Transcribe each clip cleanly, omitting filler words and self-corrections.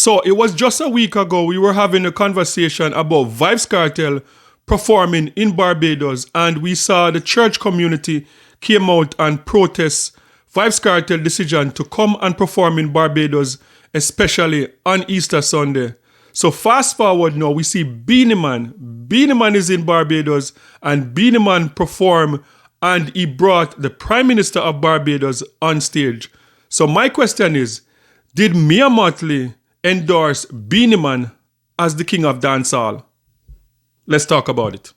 So it was just a week ago we were having a conversation about Vybz Kartel performing in Barbados, and we saw the church community came out and protest Vybz Kartel decision to come and perform in Barbados, especially on Easter Sunday. So fast forward now, we see Beenie Man. Beenie Man is in Barbados, and Beenie Man performed, and he brought the Prime Minister of Barbados on stage. So my question is, did Mia Motley endorse Beenie Man as the king of dancehall? Let's talk about it.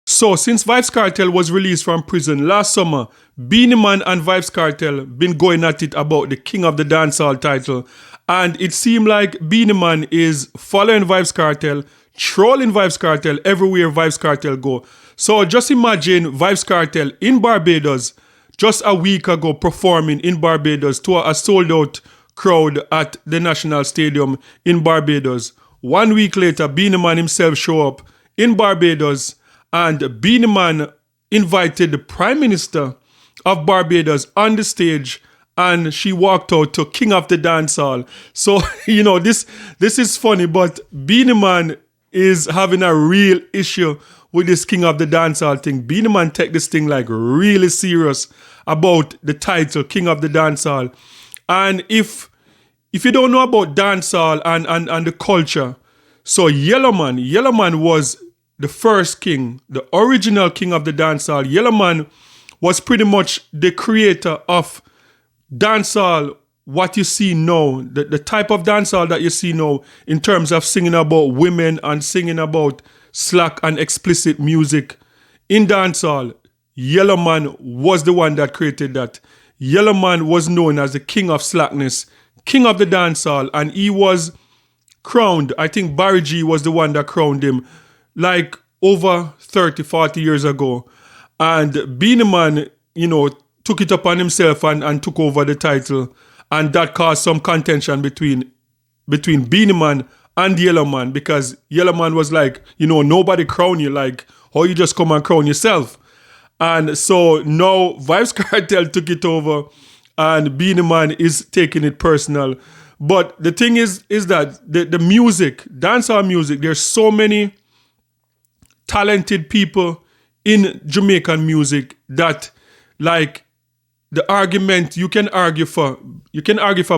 So since Vybz Kartel was released from prison last summer, Beenie Man and Vybz Kartel been going at it about the king of the dancehall title, and it seemed like Beenie Man is following Vybz Kartel, trolling Vybz Kartel everywhere Vybz Kartel go. So just imagine Vybz Kartel in Barbados just a week ago performing in Barbados to a sold out crowd at the National Stadium in Barbados. 1 week later, Beenie Man himself show up in Barbados, and Beenie Man invited the Prime Minister of Barbados on the stage, and she walked out to King of the Dancehall. So, this is funny, but Beenie Man is having a real issue with this King of the Dancehall thing. Beenie Man take this thing like really serious about the title King of the Dancehall. And if you don't know about dancehall and the culture, so Yellow Man was the first king, the original king of the dancehall. Yellow Man was pretty much the creator of dancehall, what you see now, the type of dancehall that you see now in terms of singing about women and singing about slack and explicit music. In dancehall, Yellow Man was the one that created that. Yellow Man was known as the king of slackness, king of the dancehall, and he was crowned. I think Barry G was the one that crowned him like over 30, 40 years ago. And Beenie Man, took it upon himself and took over the title. And that caused some contention between Beenie Man and Yellow Man, because Yellow Man was like, nobody crown you, like, how you just come and crown yourself. And so now Vybz Kartel took it over, and Beenie Man is taking it personal. But the thing is that the music, dancehall music, there's so many talented people in Jamaican music that, like, the argument you can argue for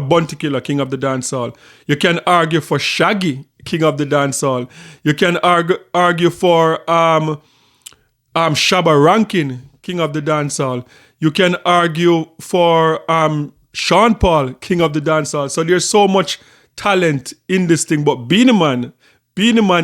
Bounty Killer, king of the dancehall. You can argue for Shaggy, king of the dancehall. You can argue for Shabba Rankin, king of the dancehall. You can argue for Sean Paul, king of the dancehall. So there's so much talent in this thing. But Beenie Man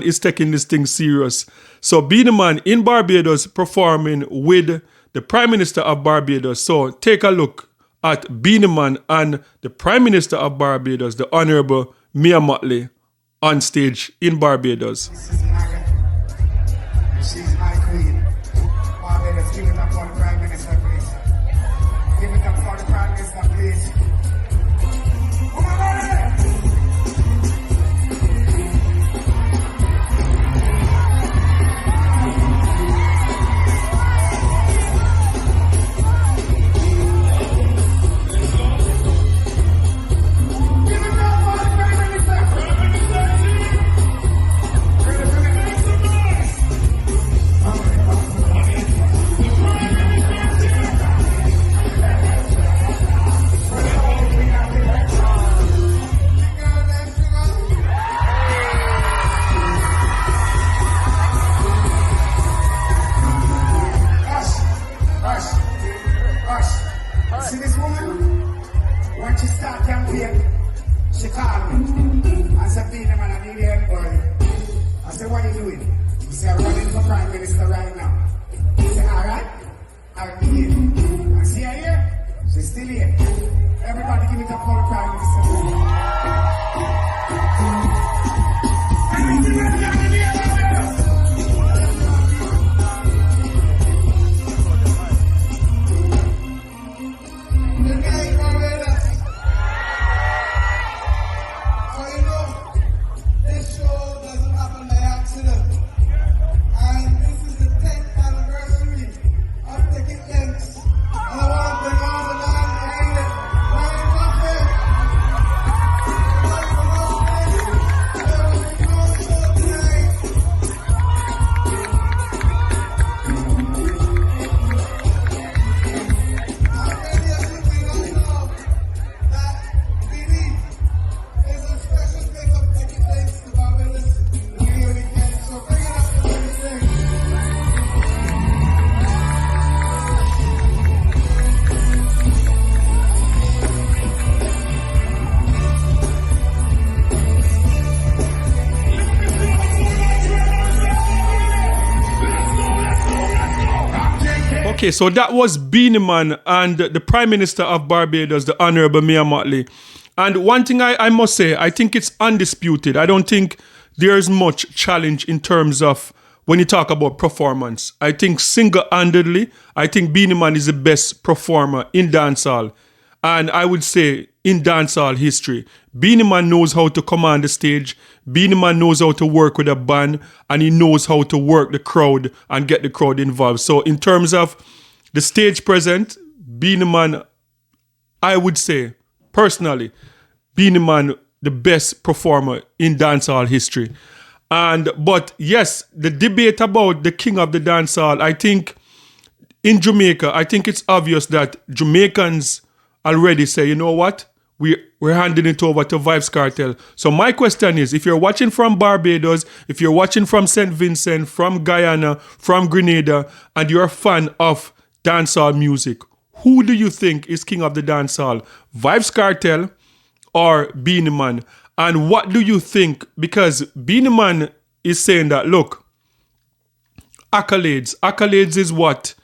is taking this thing serious. So Beenie Man in Barbados performing with the Prime Minister of Barbados. So take a look at Beenie Man and the Prime Minister of Barbados, the Honorable Mia Motley, on stage in Barbados. She's my queen. Barbados, give it up for the Prime Minister, please. Give it up for the Prime Minister, please. Come on, see this woman? When she start campaign, she called me. I said, Beenie Man, I need the envoy. I said, what are you doing? He said, I'm running for Prime Minister right now. He said, all right, I'll be here. And see her here? She's still here. Everybody give it up for the Prime Minister. And this is the 10th anniversary of the Okay, so that was Beenie Man and the Prime Minister of Barbados, the Honorable Mia Mottley. And one thing I must say, I think it's undisputed. I don't think there's much challenge in terms of when you talk about performance. I think single-handedly, I think Beenie Man is the best performer in dancehall. And I would say in dancehall history, Beenie Man knows how to command the stage. Beenie Man knows how to work with a band, and he knows how to work the crowd and get the crowd involved. So in terms of the stage present, Beenie Man, I would say personally, Beenie Man, the best performer in dancehall history. But yes, the debate about the king of the dancehall, I think in Jamaica, I think it's obvious that Jamaicans already say, you know what? We're handing it over to Vybz Kartel. So my question is, if you're watching from Barbados, if you're watching from St. Vincent, from Guyana, from Grenada, and you're a fan of dancehall music, who do you think is king of the dancehall? Vybz Kartel or Beenie Man? And what do you think? Because Beenie Man is saying that, look, accolades is what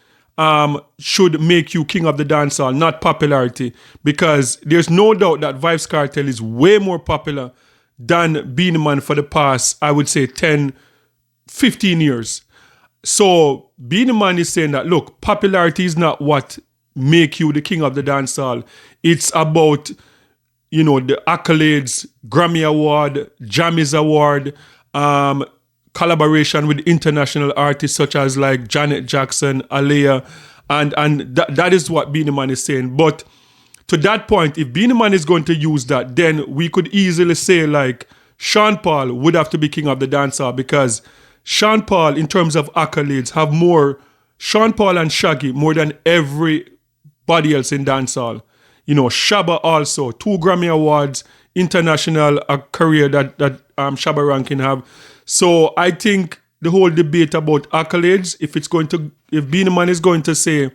should make you king of the dancehall, not popularity. Because there's no doubt that Vybz Kartel is way more popular than Beenie Man for the past, I would say, 10, 15 years. So Beenie Man is saying that, look, popularity is not what make you the king of the dancehall. It's about, you know, the accolades, Grammy Award, Jammys Award, collaboration with international artists such as like Janet Jackson, Aliyah, and that is what Beenie Man is saying. But to that point, if Beenie Man is going to use that, then we could easily say like Sean Paul would have to be king of the dancehall, because Sean Paul, in terms of accolades, have more, Sean Paul and Shaggy, more than everybody else in dancehall. You know, Shabba also, 2 Grammy Awards, international career that Shabba Rankin have. So I think the whole debate about accolades, if Beenie Man is going to say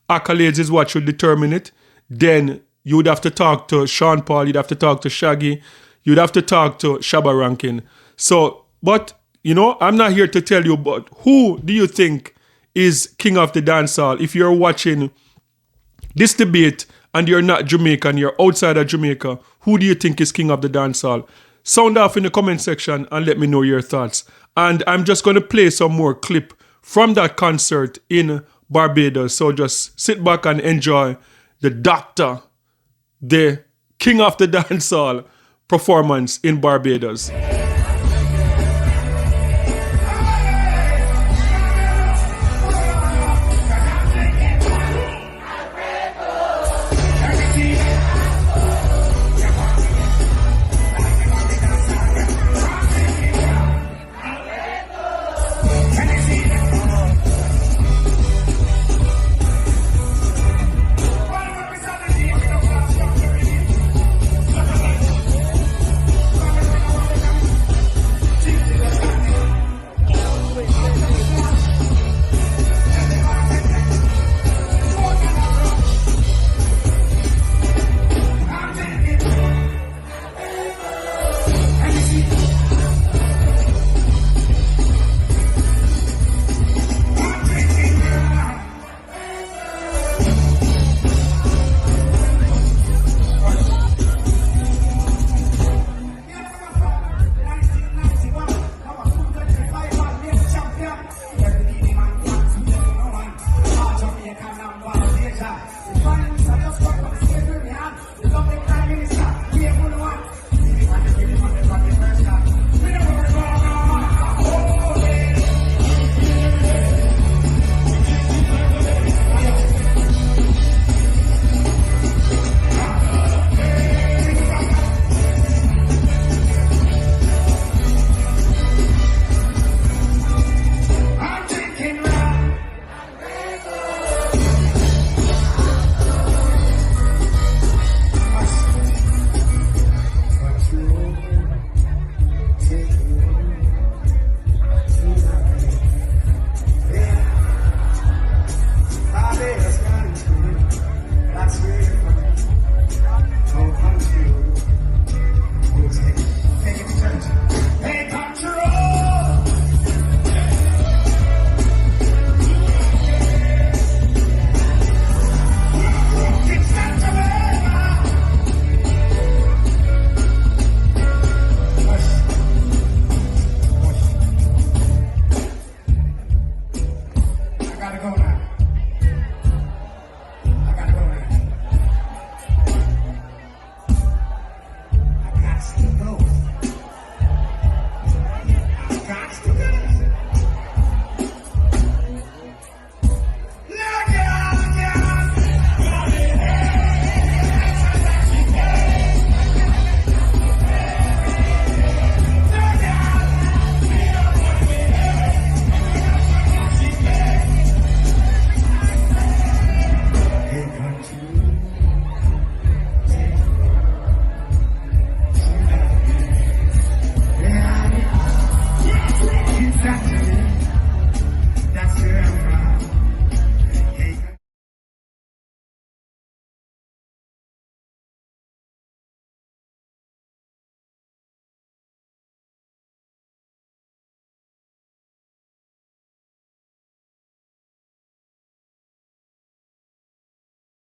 accolades is what should determine it, then you would have to talk to Sean Paul, you'd have to talk to Shaggy, you'd have to talk to Shabba Rankin. So, but, you know, I'm not here to tell you, but who do you think is king of the dancehall? If you're watching this debate and you're not Jamaican, you're outside of Jamaica, who do you think is king of the dancehall? Sound off in the comment section and let me know your thoughts. And I'm just going to play some more clip from that concert in Barbados. So just sit back and enjoy the Doctor, the king of the dancehall performance in Barbados.